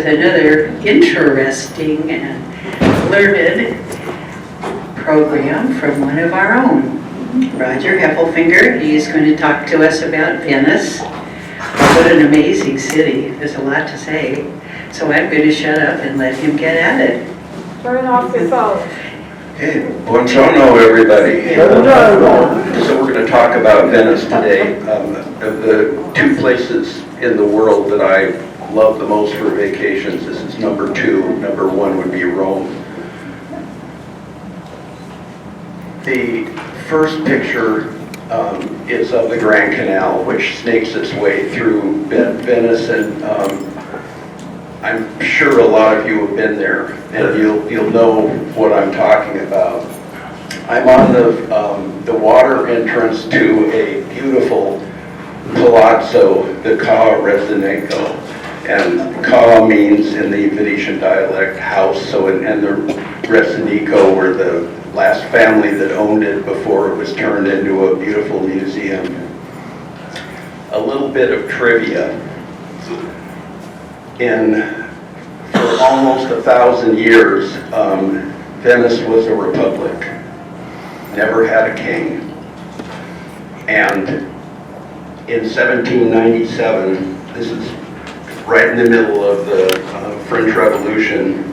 Another interesting and learned program from one of our own, Roger Heffelfinger. He's going to talk to us about Venice. What an amazing city. There's a lot to say. So I'm going to shut up and let him get at it. Turn off your phone. Hey, buongiorno everybody. So we're going to talk about Venice today. Of the two places in the world that I love the most for vacations, this is number two. Number one would be Rome. The first picture is of the Grand Canal, which snakes its way through Venice, and I'm sure a lot of you have been there, and you'll know what I'm talking about. I'm on the water entrance to a beautiful palazzo, the Ca Residentico, and Ca means in the Venetian dialect house, and the Residentico were the last family that owned it before it was turned into a beautiful museum. A little bit of trivia. For almost 1,000 years, Venice was a republic, never had a king. And in 1797, this is right in the middle of the French Revolution,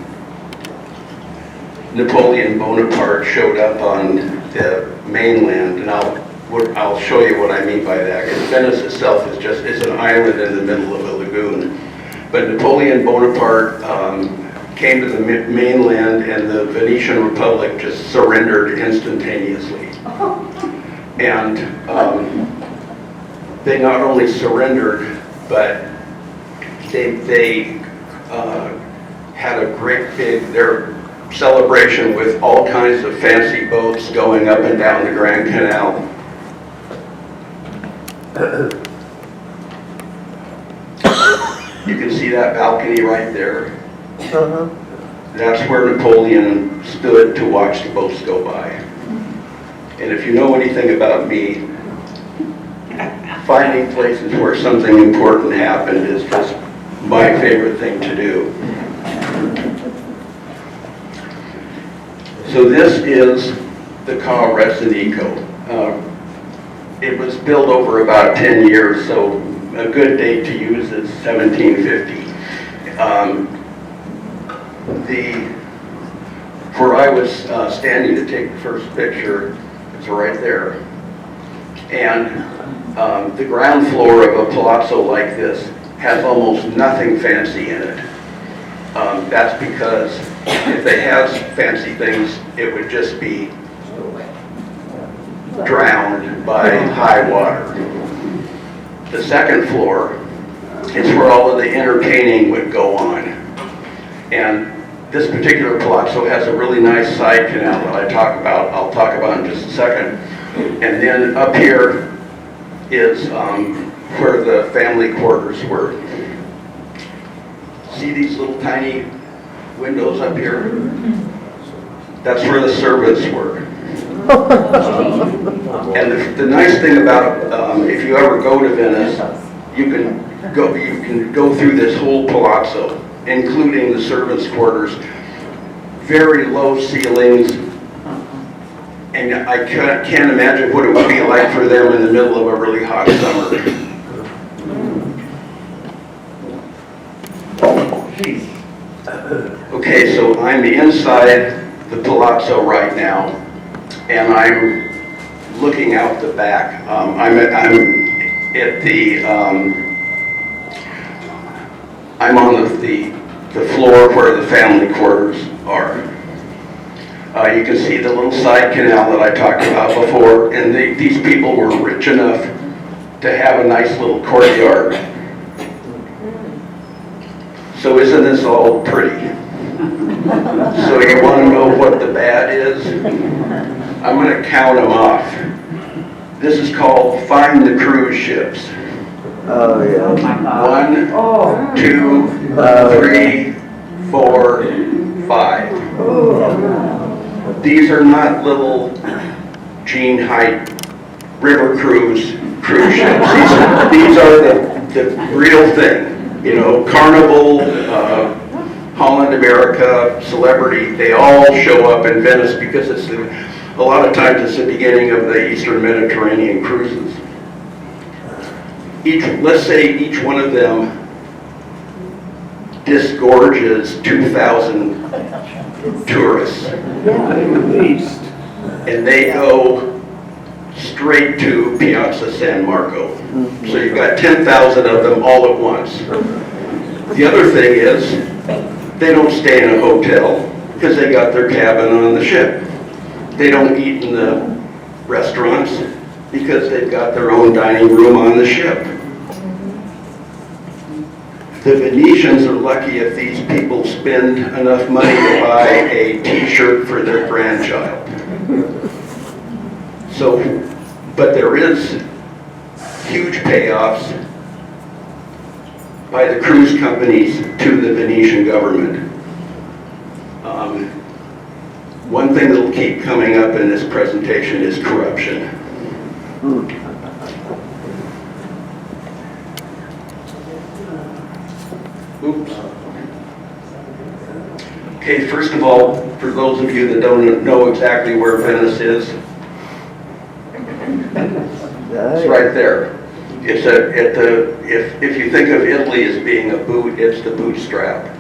Napoleon Bonaparte showed up on the mainland, and I'll show you what I mean by that, because Venice itself is an island in the middle of a lagoon. But Napoleon Bonaparte came to the mainland, and the Venetian Republic just surrendered instantaneously. And they not only surrendered, but they had a great big celebration with all kinds of fancy boats going up and down the Grand Canal. You can see that balcony right there. That's where Napoleon stood to watch the boats go by. And if you know anything about me, finding places where something important happened is just my favorite thing to do. So this is the Ca Residentico. It was built over about 10 years, so a good date to use is 1750. Where I was standing to take the first picture, it's right there. And the ground floor of a palazzo like this has almost nothing fancy in it. That's because if they had fancy things, it would just be drowned by high water. The second floor is where all of the entertaining would go on. And this particular palazzo has a really nice side canal that I'll talk about in just a second. And then up here is where the family quarters were. See these little tiny windows up here? That's where the servants were. And the nice thing about if you ever go to Venice, you can go through this whole palazzo, including the servants' quarters. Very low ceilings, and I can't imagine what it would be like for them in the middle of a really hot summer. Okay, so I'm inside the palazzo right now, and I'm looking out the back. I'm on the floor where the family quarters are. You can see the little side canal that I talked about before, and these people were rich enough to have a nice little courtyard. So isn't this all pretty? So you want to know what the bad is? I'm going to count them off. This is called Find the Cruise Ships. Oh, yeah. 1, 2, 3, 4, 5. These are not little Gene Height river cruise ships. These are the real thing. You know, Carnival, Holland America, Celebrity, they all show up in Venice because it's a lot of times it's the beginning of the Eastern Mediterranean cruises. Let's say each one of them disgorges 2,000 tourists. And they go straight to Piazza San Marco. So you've got 10,000 of them all at once. The other thing is, they don't stay in a hotel because they got their cabin on the ship. They don't eat in the restaurants because they've got their own dining room on the ship. The Venetians are lucky if these people spend enough money to buy a t-shirt for their grandchild. So, but there is huge payoffs by the cruise companies to the Venetian government. One thing that will keep coming up in this presentation is corruption. Oops. Okay, first of all, for those of you that don't know exactly where Venice is, it's right there. It's if you think of Italy as being a boot, it's the bootstrap.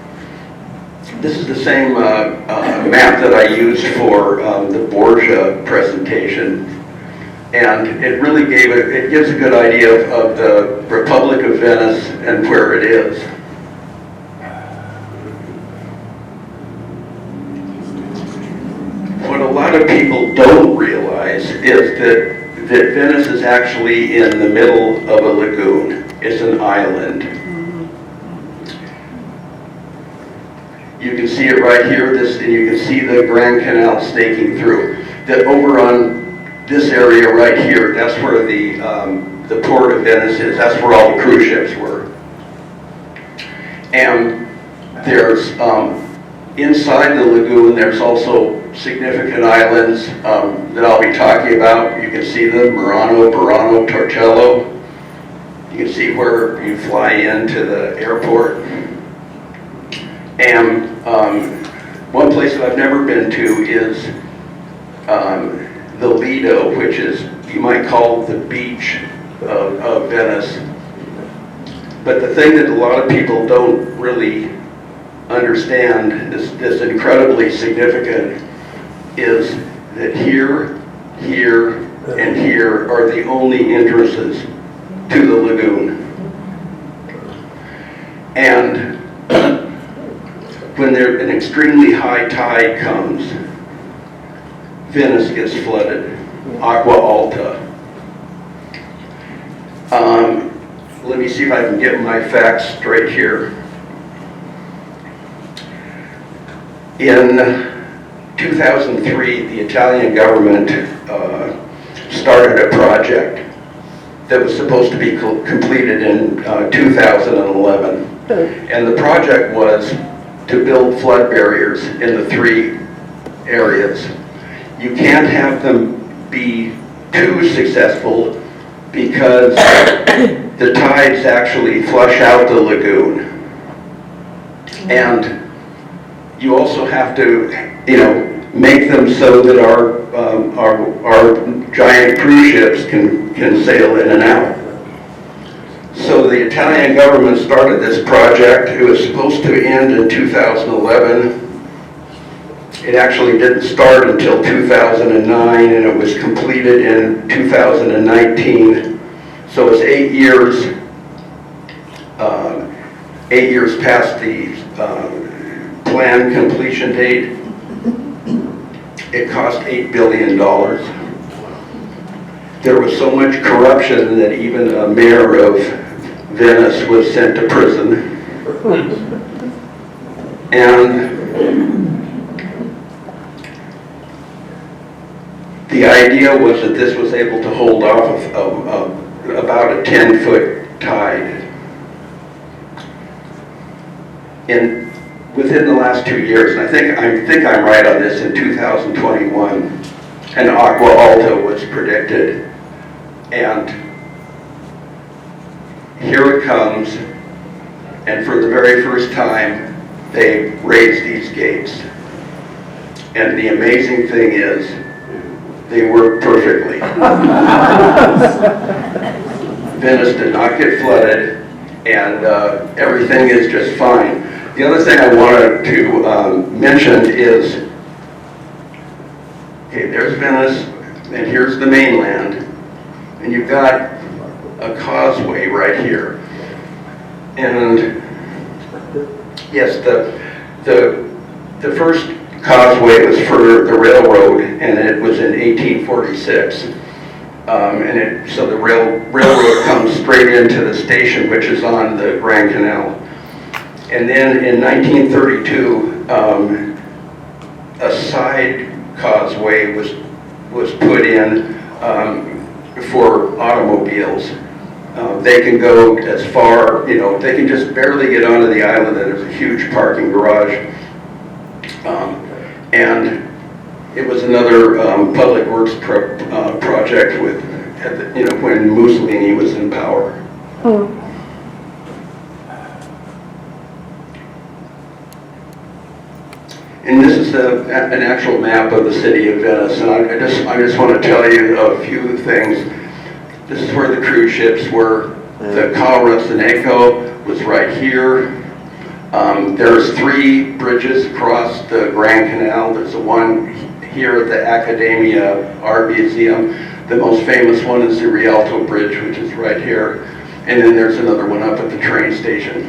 This is the same map that I used for the Borgia presentation, and it really it gives a good idea of the Republic of Venice and where it is. What a lot of people don't realize is that Venice is actually in the middle of a lagoon. It's an island. You can see it right here, and you can see the Grand Canal snaking through. Over on this area right here, that's where the port of Venice is. That's where all the cruise ships were. And there's, inside the lagoon, there's also significant islands that I'll be talking about. You can see them, Murano, Burano, Torcello. You can see where you fly into the airport. And one place that I've never been to is the Lido, which is, you might call the beach of Venice. But the thing that a lot of people don't really understand is incredibly significant is that here, and here are the only entrances to the lagoon. And when an extremely high tide comes, Venice gets flooded, Acqua Alta. Let me see if I can get my facts straight here. In 2003, the Italian government started a project that was supposed to be completed in 2011. And the project was to build flood barriers in the 3 areas. You can't have them be too successful because the tides actually flush out the lagoon. And you also have to, make them so that our giant cruise ships can sail in and out. So the Italian government started this project. It was supposed to end in 2011. It actually didn't start until 2009, and it was completed in 2019. So it's 8 years, 8 years past the planned completion date. It cost $8 billion. There was so much corruption that even a mayor of Venice was sent to prison. And the idea was that this was able to hold off of about a 10-foot tide. Within the last 2 years, and I think I'm right on this, in 2021, an Acqua Alta was predicted. And here it comes. And for the very first time, they raised these gates. And the amazing thing is, they work perfectly. Venice did not get flooded, and everything is just fine. The other thing I wanted to mention is, okay, there's Venice, and here's the mainland, and you've got a causeway right here. And yes, the first causeway was for the railroad, and it was in 1846. So the railroad comes straight into the station, which is on the Grand Canal. And then in 1932, a side causeway was put in for automobiles. They can go as far, they can just barely get onto the island, and there's a huge parking garage. And it was another public works project with, when Mussolini was in power. And this is an actual map of the city of Venice, and I just want to tell you a few things. This is where the cruise ships were. The Cal Rossinico was right here. There's 3 bridges across the Grand Canal. There's the one here at the Accademia Art Museum. The most famous one is the Rialto Bridge, which is right here. And then there's another one up at the train station.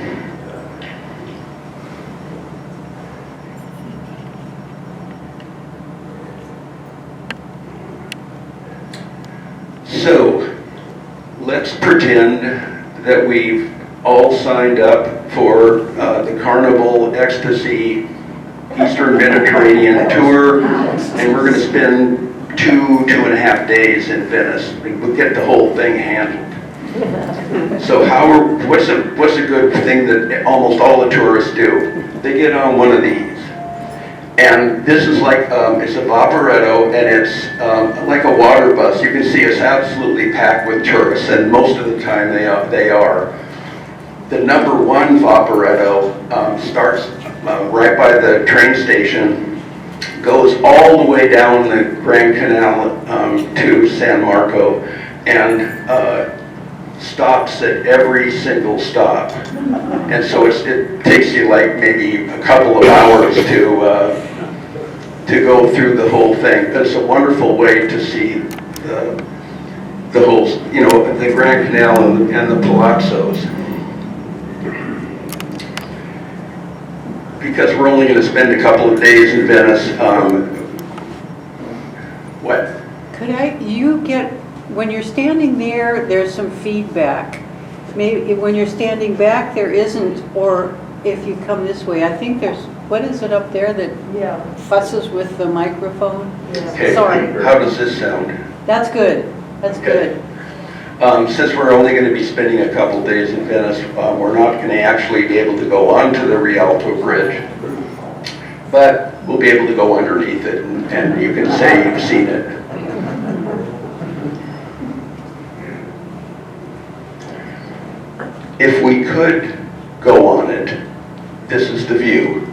So, let's pretend that we've all signed up for the Carnival Ecstasy Eastern Mediterranean tour, and we're going to spend 2.5 days in Venice. We'll get the whole thing handled. So what's a good thing that almost all the tourists do? They get on one of these. And this is like, it's a vaporetto, and it's like a water bus. You can see it's absolutely packed with tourists, and most of the time they are. The number 1 vaporetto starts right by the train station, goes all the way down the Grand Canal to San Marco, and stops at every single stop. And so it takes you like maybe a couple of hours to go through the whole thing. But it's a wonderful way to see the whole, the Grand Canal and the palazzos. Because we're only going to spend a couple of days in Venice. What? When you're standing there, there's some feedback. Maybe when you're standing back, there isn't, or if you come this way, I think there's, what is it up there that fusses with the microphone? Okay. Sorry. How does this sound? That's good. That's good. Since we're only going to be spending a couple days in Venice, we're not going to actually be able to go onto the Rialto Bridge, but we'll be able to go underneath it, and you can say you've seen it. If we could go on it, this is the view.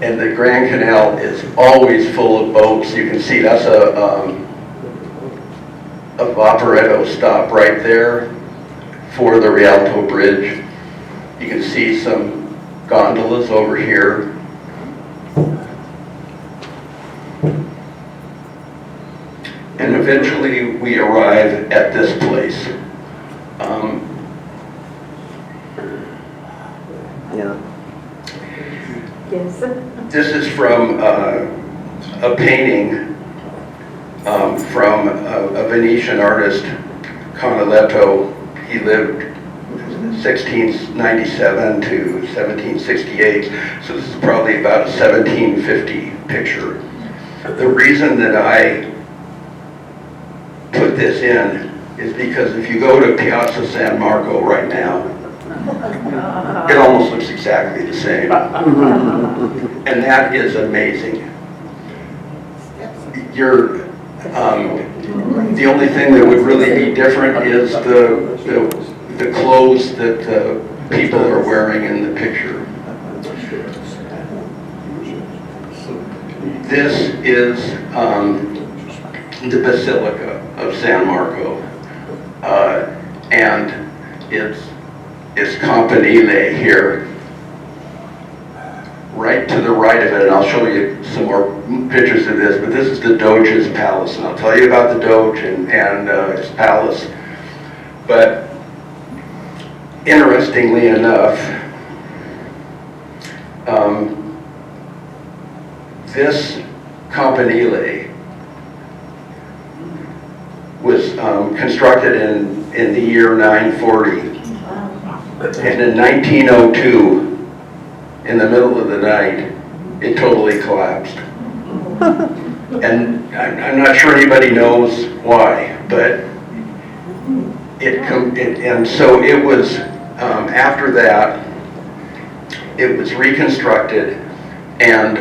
And the Grand Canal is always full of boats. You can see that's a vaporetto stop right there for the Rialto Bridge. You can see some gondolas over here. And eventually we arrive at this place. Yes. This is from a painting from a Venetian artist, Canaletto. He lived 1697 to 1768, so this is probably about a 1750 picture. The reason that I put this in is because if you go to Piazza San Marco right now, it almost looks exactly the same. And that is amazing. The only thing that would really be different is the clothes that people are wearing in the picture. This is the Basilica of San Marco, and it's Campanile here. Right to the right of it, and I'll show you some more pictures of this, but this is the Doge's palace, and I'll tell you about the Doge and his palace. But interestingly enough, this Campanile was constructed in the year 940, and in 1902, in the middle of the night, it totally collapsed. And I'm not sure anybody knows why, but and so it was, after that, it was reconstructed, and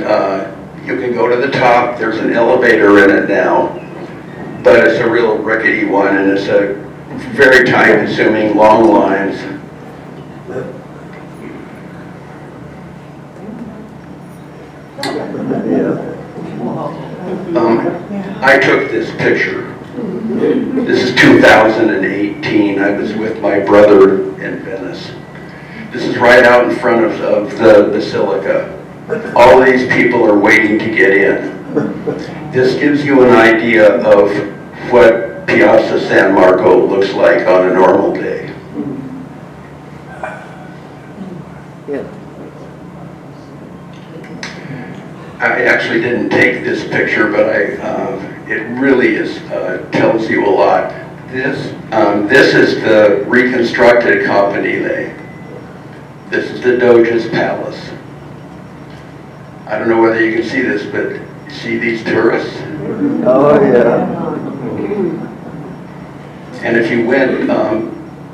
you can go to the top. There's an elevator in it now, but it's a real rickety one, and it's a very time-consuming, long lines. I took this picture. This is 2018. I was with my brother in Venice. This is right out in front of the Basilica. All these people are waiting to get in. This gives you an idea of what Piazza San Marco looks like on a normal day. I actually didn't take this picture, but it really tells you a lot. This is the reconstructed Campanile. This is the Doge's palace. I don't know whether you can see this, but you see these tourists? Oh, yeah. And if you went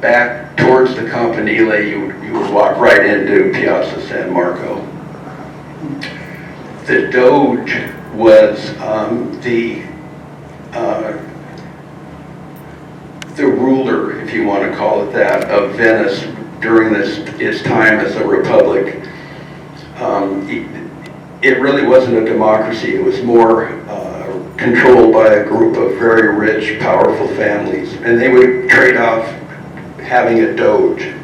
back towards the Campanile, you would walk right into Piazza San Marco. The Doge was the ruler, if you want to call it that, of Venice during its time as a republic. It really wasn't a democracy. It was more controlled by a group of very rich, powerful families, and they would trade off having a Doge.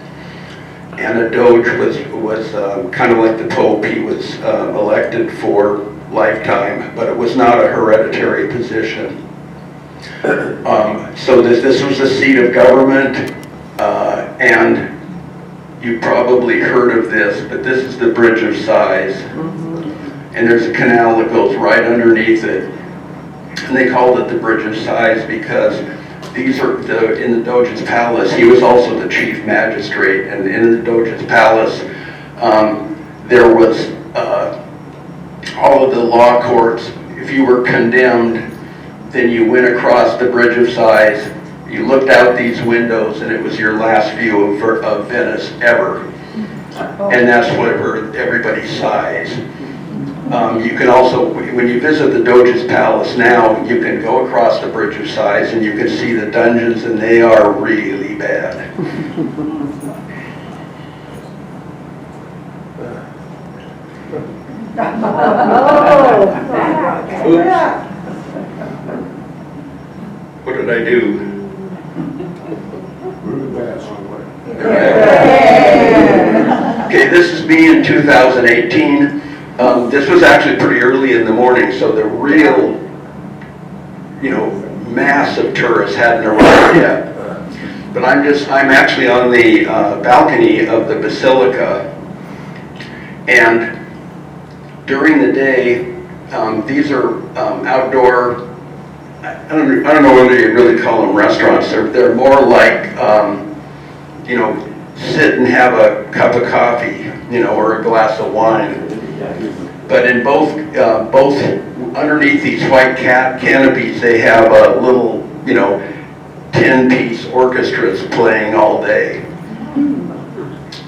And a Doge was kind of like the Pope. He was elected for lifetime, but it was not a hereditary position. So this was the seat of government, and you probably heard of this, but this is the Bridge of Sighs. And there's a canal that goes right underneath it. And they called it the Bridge of Sighs because these are in the Doge's palace. He was also the chief magistrate, and in the Doge's palace, there was all of the law courts. If you were condemned, then you went across the Bridge of Sighs. You looked out these windows, and it was your last view of Venice ever. And that's where everybody sighs. You can also, when you visit the Doge's palace now, you can go across the Bridge of Sighs and you can see the dungeons, and they are really bad. Oops. What did I do? Okay, this is me in 2018. This was actually pretty early in the morning, so the real, mass of tourists hadn't arrived yet. But I'm actually on the balcony of the Basilica, and during the day, these are outdoor. I don't know whether you really call them restaurants. They're more like, sit and have a cup of coffee, or a glass of wine. But in both underneath these white canopies, they have a little, 10-piece orchestras playing all day.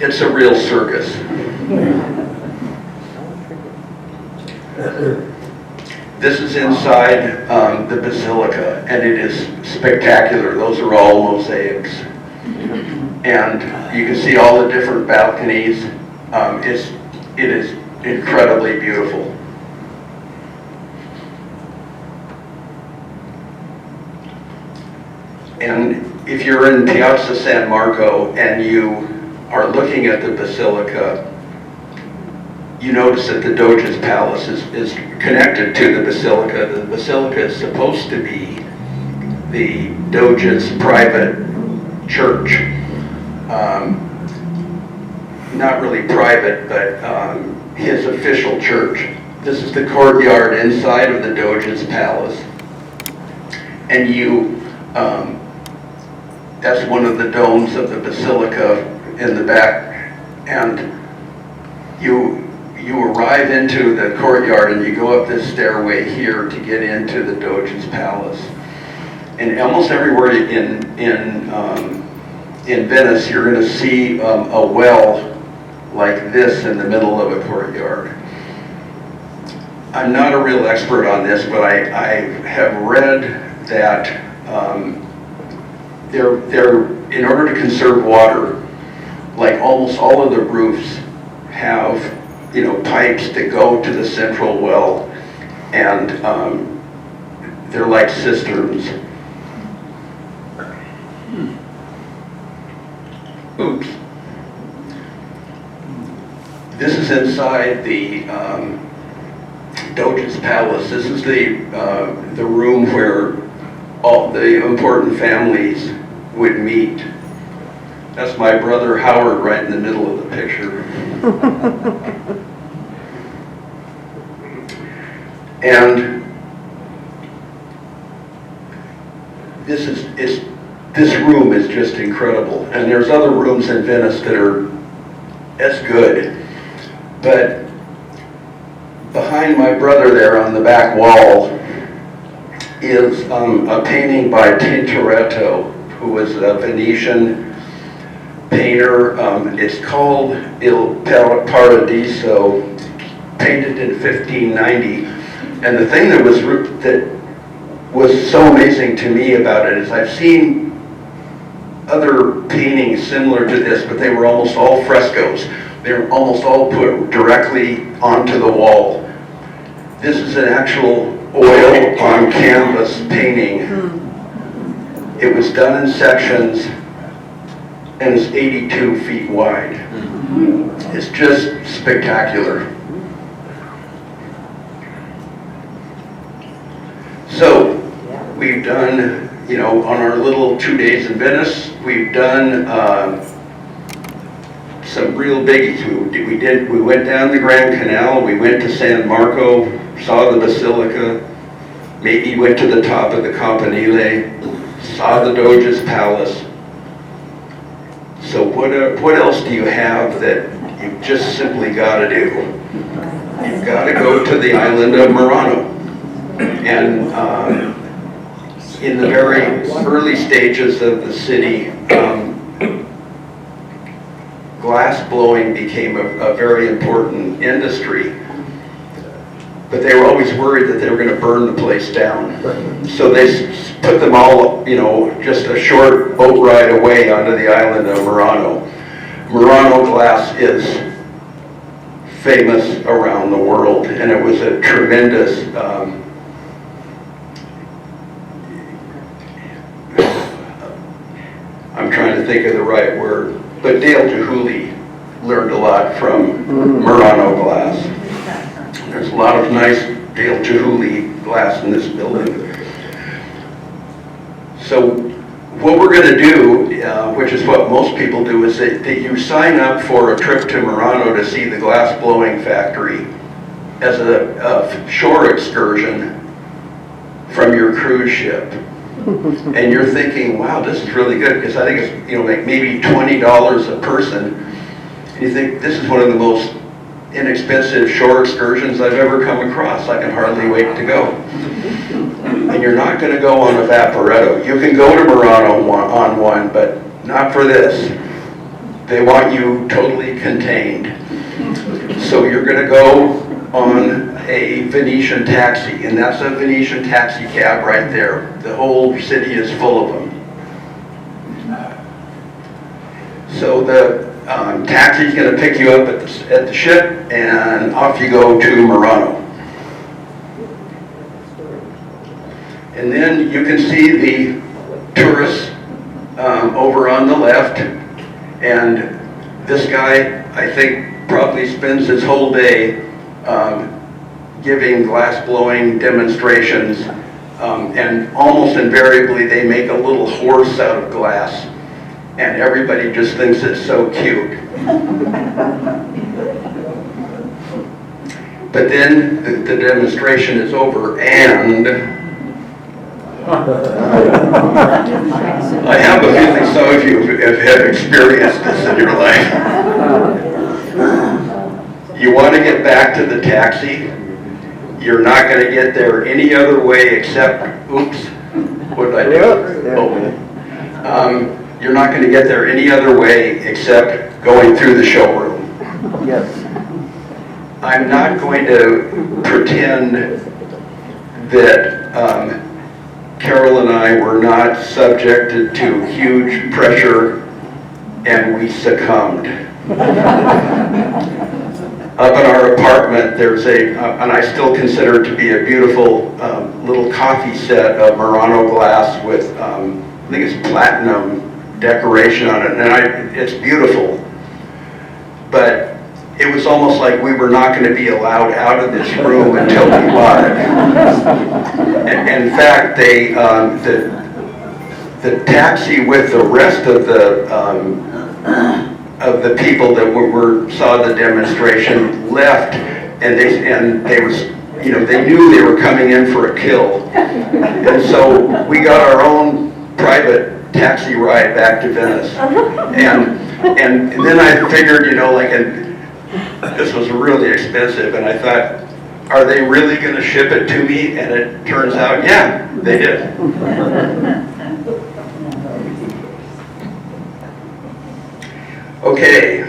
It's a real circus. This is inside the Basilica, and it is spectacular. Those are all mosaics. And you can see all the different balconies. It is incredibly beautiful. And if you're in Piazza San Marco and you are looking at the basilica, you notice that the Doge's Palace is connected to the basilica. The basilica is supposed to be the Doge's private church. Not really private, but his official church. This is the courtyard inside of the Doge's Palace. And that's one of the domes of the basilica in the back. And you arrive into the courtyard and you go up this stairway here to get into the Doge's Palace. And almost everywhere in Venice, you're going to see a well like this in the middle of a courtyard. I'm not a real expert on this, but I have read that in order to conserve water, like almost all of the roofs have, pipes that go to the central well, and they're like cisterns. Oops. This is inside the Doge's Palace. This is the room where all the important families would meet. That's my brother Howard right in the middle of the picture. And this room is just incredible. And there's other rooms in Venice that are as good. But behind my brother there on the back wall is a painting by Tintoretto, who was a Venetian painter. It's called Il Paradiso, painted in 1590. And the thing that was so amazing to me about it is I've seen other paintings similar to this, but they were almost all frescoes. They were almost all put directly onto the wall. This is an actual oil on canvas painting. It was done in sections and is 82 feet wide. It's just spectacular. So we've done, on our little 2 days in Venice, we've done some real biggies. We went down the Grand Canal, we went to San Marco, saw the Basilica, maybe went to the top of the Campanile, saw the Doge's Palace. So what else do you have that you just simply got to do? You've got to go to the island of Murano. And in the very early stages of the city, glass blowing became a very important industry. But they were always worried that they were going to burn the place down. So they put them all, just a short boat ride away onto the island of Murano. Murano glass is famous around the world, and it was a tremendous I'm trying to think of the right word, but Dale Chihuly learned a lot from Murano glass. There's a lot of nice Dale Chihuly glass in this building. So what we're going to do, which is what most people do, is that you sign up for a trip to Murano to see the glass blowing factory as a shore excursion from your cruise ship. And you're thinking, wow, this is really good, because I think it's like maybe $20 a person. And you think, this is one of the most inexpensive shore excursions I've ever come across. I can hardly wait to go. And you're not going to go on a Vaporetto. You can go to Murano on one, but not for this. They want you totally contained. So you're going to go on a Venetian taxi, and that's a Venetian taxi cab right there. The whole city is full of them. So the taxi's going to pick you up at the ship, and off you go to Murano. And then you can see the tourists over on the left, and this guy, I think, probably spends his whole day giving glass-blowing demonstrations, and almost invariably they make a little horse out of glass, and everybody just thinks it's so cute. But then the demonstration is over, and I have a feeling some of you have experienced this in your life. You want to get back to the taxi, you're not going to get there any other way except, oops, what did I do? You're not going to get there any other way except going through the showroom. Yes. I'm not going to pretend that Carol and I were not subjected to huge pressure and we succumbed. Up in our apartment, there's and I still consider it to be a beautiful little coffee set of Murano glass with, I think it's platinum decoration on it, and it's beautiful. But it was almost like we were not going to be allowed out of this room until we bought it. In fact, the taxi with the rest of the people that saw the demonstration left, and they knew they were coming in for a kill, and so we got our own private taxi ride back to Venice, and then I figured, this was really expensive, and I thought, are they really going to ship it to me? And it turns out, yeah, they did. Okay,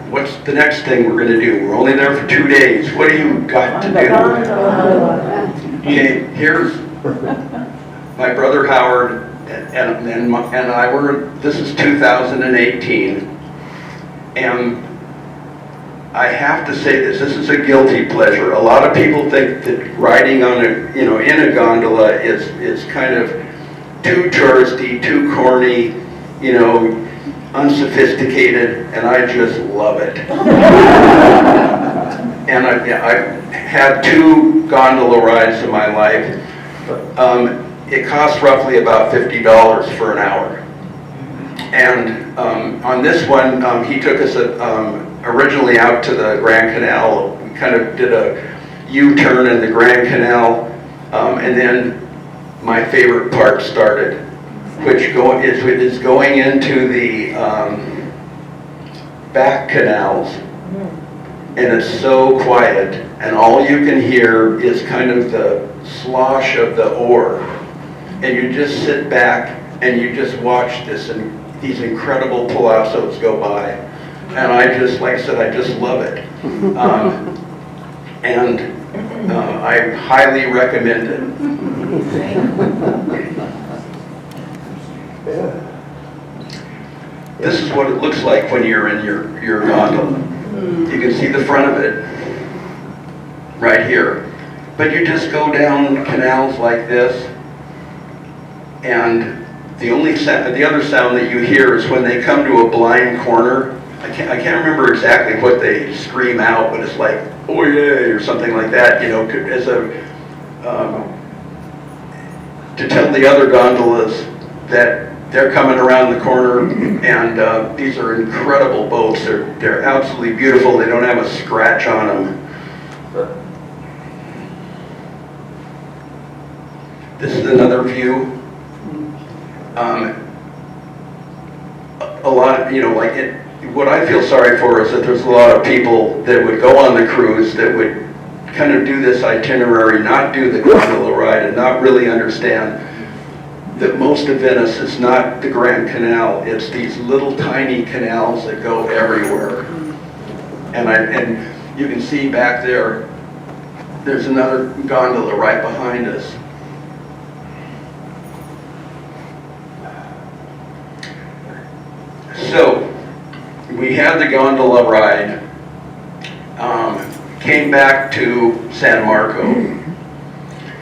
what's the next thing we're going to do? We're only there for 2 days. What do you got to do? Okay, here's my brother Howard and I were, this is 2018, and I have to say this is a guilty pleasure. A lot of people think that riding on in a gondola is kind of too touristy, too corny, unsophisticated, and I just love it. And I've had 2 gondola rides in my life. It costs roughly about $50 for an hour. And on this one, he took us originally out to the Grand Canal. We kind of did a U-turn in the Grand Canal, and then my favorite part started, which is going into the back canals, and it's so quiet, and all you can hear is kind of the slosh of the oar, and you just sit back and you just watch these incredible palazos go by, and I just, like I said, I just love it, and I highly recommend it. This is what it looks like when you're in your gondola. You can see the front of it right here. But you just go down canals like this, and the other sound that you hear is when they come to a blind corner. I can't remember exactly what they scream out, but it's like, oh yeah, or something like that, as to tell the other gondolas that they're coming around the corner, and these are incredible boats. They're absolutely beautiful. They don't have a scratch on them. This is another view. A lot of, what I feel sorry for is that there's a lot of people that would go on the cruise that would kind of do this itinerary, not do the gondola ride, and not really understand that most of Venice is not the Grand Canal. It's these little tiny canals that go everywhere. And you can see back there, there's another gondola right behind us. So, we had the gondola ride, came back to San Marco,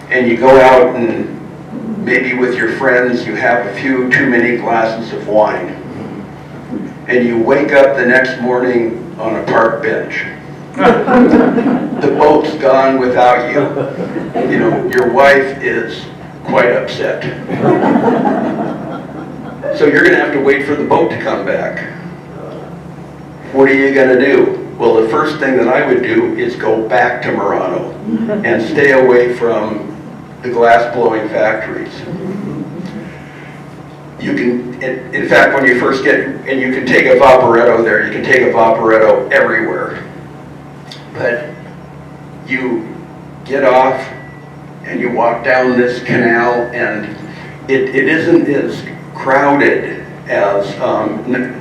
and you go out and maybe with your friends you have a few too many glasses of wine, and you wake up the next morning on a park bench. The boat's gone without you. You know, your wife is quite upset. So you're going to have to wait for the boat to come back. What are you going to do? Well, the first thing that I would do is go back to Murano and stay away from the glass-blowing factories. You can, in fact, when you first get, and you can take a Vaporetto there, you can take a Vaporetto everywhere. But you get off and you walk down this canal, and it isn't as crowded as,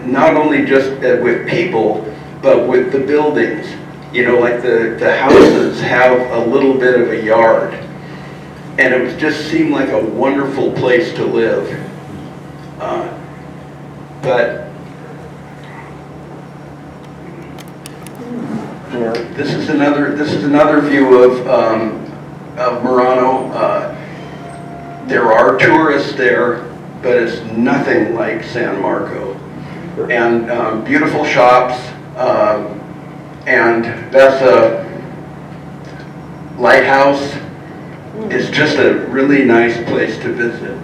not only just with people, but with the buildings. You know, like the houses have a little bit of a yard. And it was just seemed like a wonderful place to live. But this is another view of Murano. There are tourists there, but it's nothing like San Marco. And beautiful shops, and that's a lighthouse. It's just a really nice place to visit.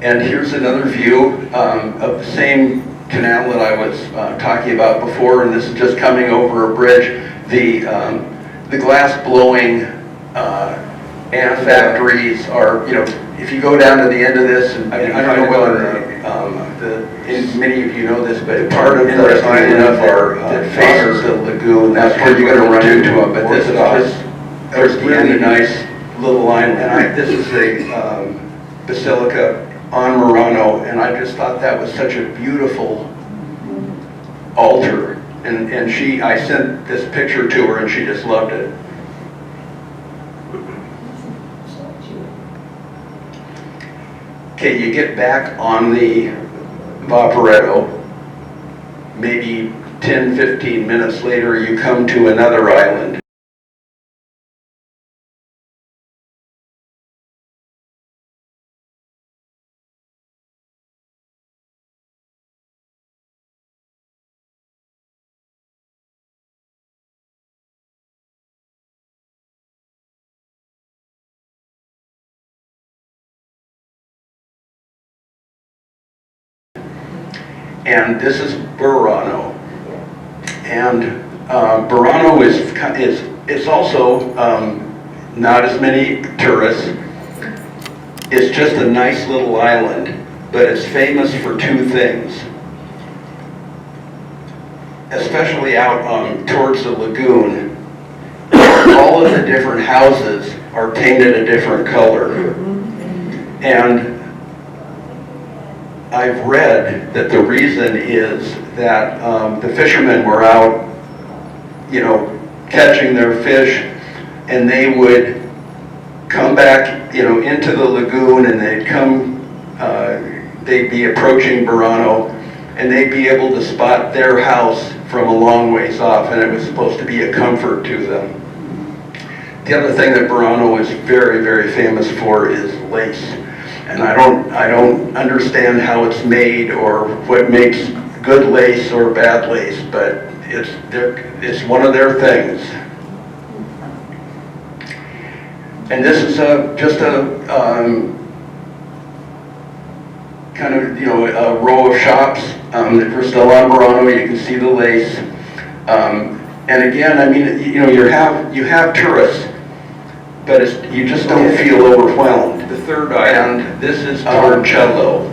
And here's another view of the same canal that I was talking about before, and this is just coming over a bridge. The glass blowing and factories are, you know, if you go down to the end of this, and I don't know whether many of you know this, but part of the island that faces the lagoon, that's where you're going to run into them. But this is just, there's really nice little island. And this is a basilica on Murano, and I just thought that was such a beautiful altar. And I sent this picture to her, and she just loved it. Okay, you get back on the Vaporetto, maybe 10, 15 minutes later, you come to another island. And this is Burano. And Burano is also not as many tourists. It's just a nice little island, but it's famous for two things. Especially out towards the lagoon, all of the different houses are painted a different color. And I've read that the reason is that the fishermen were out, you know, catching their fish, and they would come back, you know, into the lagoon, and they'd be approaching Burano, and they'd be able to spot their house from a long ways off, and it was supposed to be a comfort to them. The other thing that Burano is very, very famous for is lace. And I don't understand how it's made or what makes good lace or bad lace, but it's one of their things. And this is just a kind of, you know, a row of shops that are still on Burano. You can see the lace. And again, I mean, you know, you have tourists, but you just don't feel overwhelmed. The third item, this is Torcello.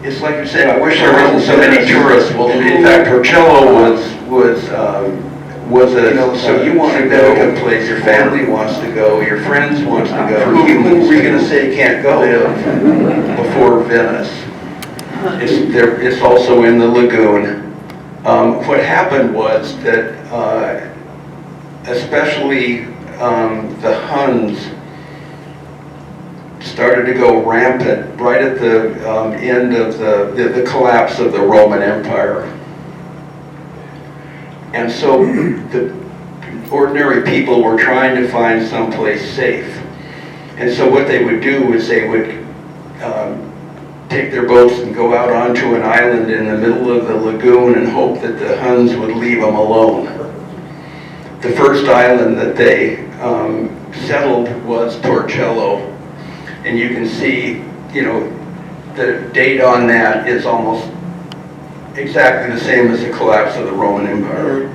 It's like you say, I wish there wasn't so many tourists. Well, in fact, Torcello was a, so you want to go to a place, your family wants to go, your friends wants to go. Who are you going to say can't go before Venice? It's also in the lagoon. What happened was that especially the Huns started to go rampant right at the end of the collapse of the Roman Empire. And so the ordinary people were trying to find someplace safe. And so what they would do is they would take their boats and go out onto an island in the middle of the lagoon and hope that the Huns would leave them alone. The first island that they settled was Torcello, and you can see, the date on that is almost exactly the same as the collapse of the Roman Empire.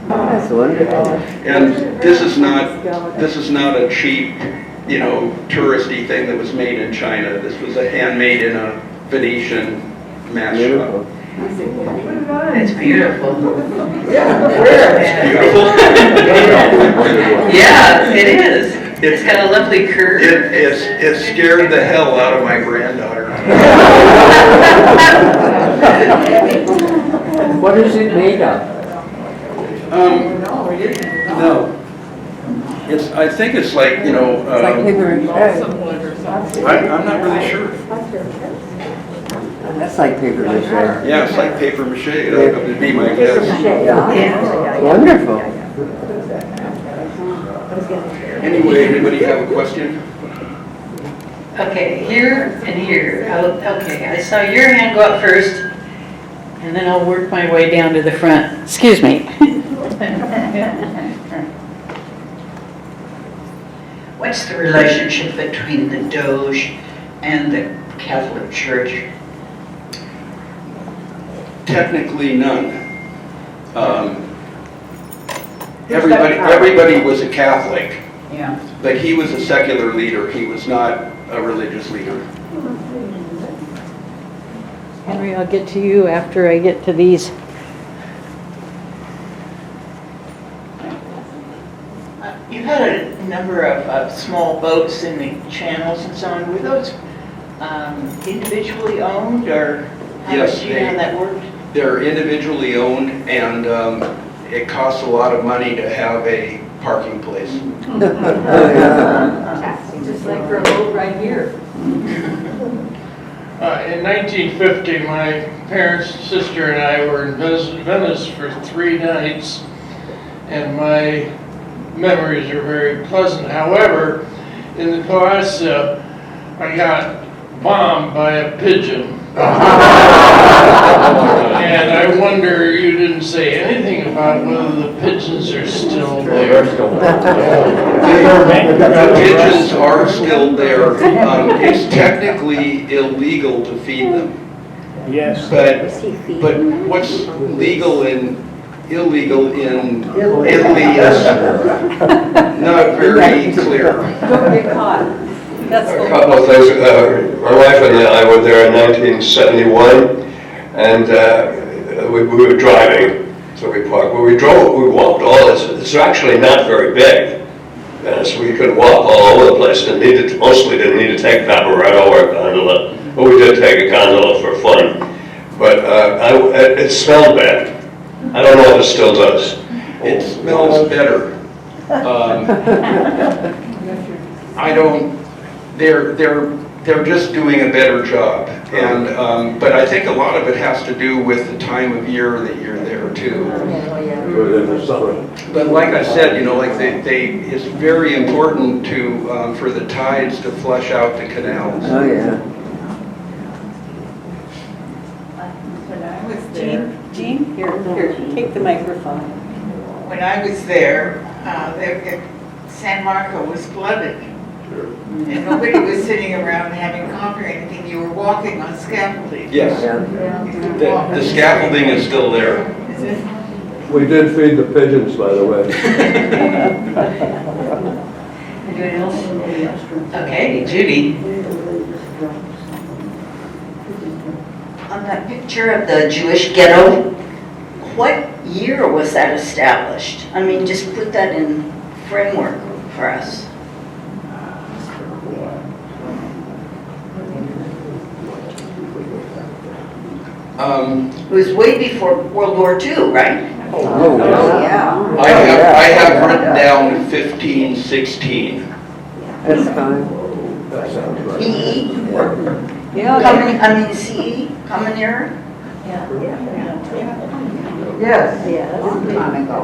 That's wonderful. And this is not a cheap, touristy thing that was made in China. This was a handmade in a Venetian match shop. It's beautiful. Beautiful. Yeah, it is. It's got a lovely curve. It scared the hell out of my granddaughter. What is it made of? No. I think it's like, It's like paper and I'm not really sure. That's like paper mache. Yeah, it's like paper mache, that would be my guess. Wonderful. Anyway, anybody have a question? Okay, here and here. Okay, I saw your hand go up first, and then I'll work my way down to the front. Excuse me. What's the relationship between the Doge and the Catholic Church? Technically none. Everybody was a Catholic, Yeah. but he was a secular leader. He was not a religious leader. Henry, I'll get to you after I get to these. You had a number of small boats in the channels and so on. Were those individually owned, or Yes, do you know how that worked? They're individually owned, and it costs a lot of money to have a parking place. Just like for a boat right here. In 1950, my parents, sister, and I were in Venice for 3 nights, and my memories are very pleasant. However, in the Piazza, I got bombed by a pigeon. And I wonder, you didn't say anything about whether the pigeons are still there. The pigeons are still there. It's technically illegal to feed them. Yes. But what's legal and illegal in Italy is not very clear. Don't get caught. That's A the couple of things. My wife and I were there in 1971, and we were driving, so we parked. When we walked all this. It's actually not very big, so we could walk all over the place. Mostly didn't need to take Vaporetto or gondola, but we did take a gondola for fun. But it smelled bad. I don't know if it still does. It smells better. I don't. They're just doing a better job, and but I think a lot of it has to do with the time of year that you're there too. But like I said, like it's very important to for the tides to flush out the canals. Oh, yeah. When I was there, Jean, here, take the microphone. when I was there, San Marco was flooded. And nobody was sitting around having coffee or anything. You were walking on scaffolding. Yes, Yeah. the scaffolding is still there. Is it? We did feed the pigeons, by the way. Anyone else? Okay, Judy. On that picture of the Jewish ghetto, what year was that established? I mean, just put that in framework for us. It was way before World War II, right? Oh, yeah. I have written down 1516. That's fine. That sounds right. PE? Yeah, Common, I mean CE, common era? Yes. Long time ago.